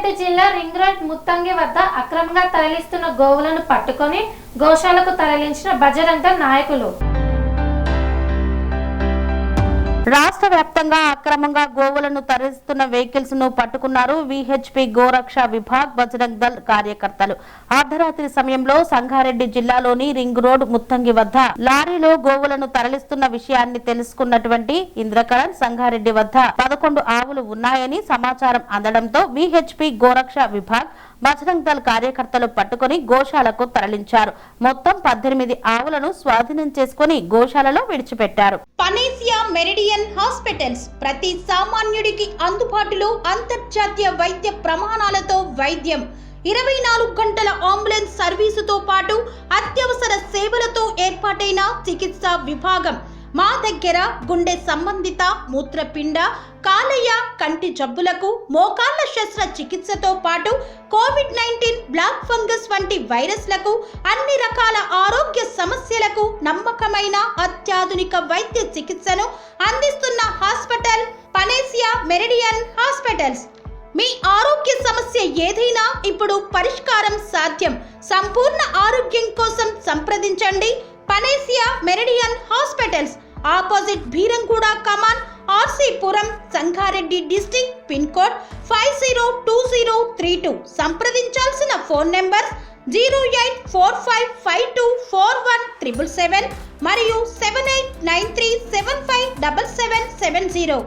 సంగారెడ్డి జిల్లా ring road Muthangi వద్ద అక్రమంగా తరలిస్తున్న గోవులను పట్టుకొని గోశాలకు తరలించిన బజరంగ దళ్ నాయకులు. రాష్ట్ర వ్యాప్తంగా అక్రమంగా గోవులను తరలిస్తున్న వెహికల్స్ ను పట్టుకున్నారు విహెచ్పి గోరక్ష విభాగ్ బజరంగ్ దళ్ కార్యకర్తలు. అర్ధరాత్రి సమయంలో సంగారెడ్డి జిల్లాలోని రింగ్ రోడ్ ముత్తంగి వద్ద లారీలో గోవులను తరలిస్తున్న విషయాన్ని తెలుసుకున్నటువంటి ఇంద్రకరణ్ సంగారెడ్డి వద్ద 11 ఆవులు ఉన్నాయని సమాచారం అందడంతో విహెచ్పి గోరక్ష విభాగ్ బజరంగ్ దళ్ కార్యకర్తలు పట్టుకుని గోశాలకు తరలించారు. మొత్తం 18 ఆవులను స్వాధీనం చేసుకుని గోశాలలో విడిచిపెట్టారు. పనేసియా మెరిడియన్ హాస్పిటల్స్ ప్రతి సామాన్యుడికి అందుబాటులో అంతర్జాతీయ వైద్య ప్రమాణాలతో వైద్యం, 24 గంటల అంబులెన్స్ సర్వీసుతో పాటు అత్యవసర సేవలతో ఏర్పాటైన చికిత్సా విభాగం. మా దగ్గర గుండె సంబంధిత, మూత్రపిండ, కాలేయ, కంటి జబ్బులకు, మోకాళ్ల శస్త్ర చికిత్సతో పాటు కోవిడ్-19, బ్లాక్ ఫంగస్ వంటి వైరస్లకు, అన్ని రకాల ఆరోగ్య సమస్యలకు నమ్మకమైన అత్యాధునిక వైద్య చికిత్సను అందిస్తున్న హాస్పిటల్ పనేసియా మెరిడియన్ హాస్పిటల్స్. మీ ఆరోగ్య సమస్య ఏదైనా ఇప్పుడు పరిష్కారం సాధ్యం. సంపూర్ణ ఆరోగ్యం కోసం సంప్రదించండి panacea meridian hospitals, opposite Bheeramguda కమాన్, RC Puram, Sangareddy district, pin code 502032. సంప్రదించాల్సిన ఫోన్ నెంబర్ 0845524177 మరియు 7893757770.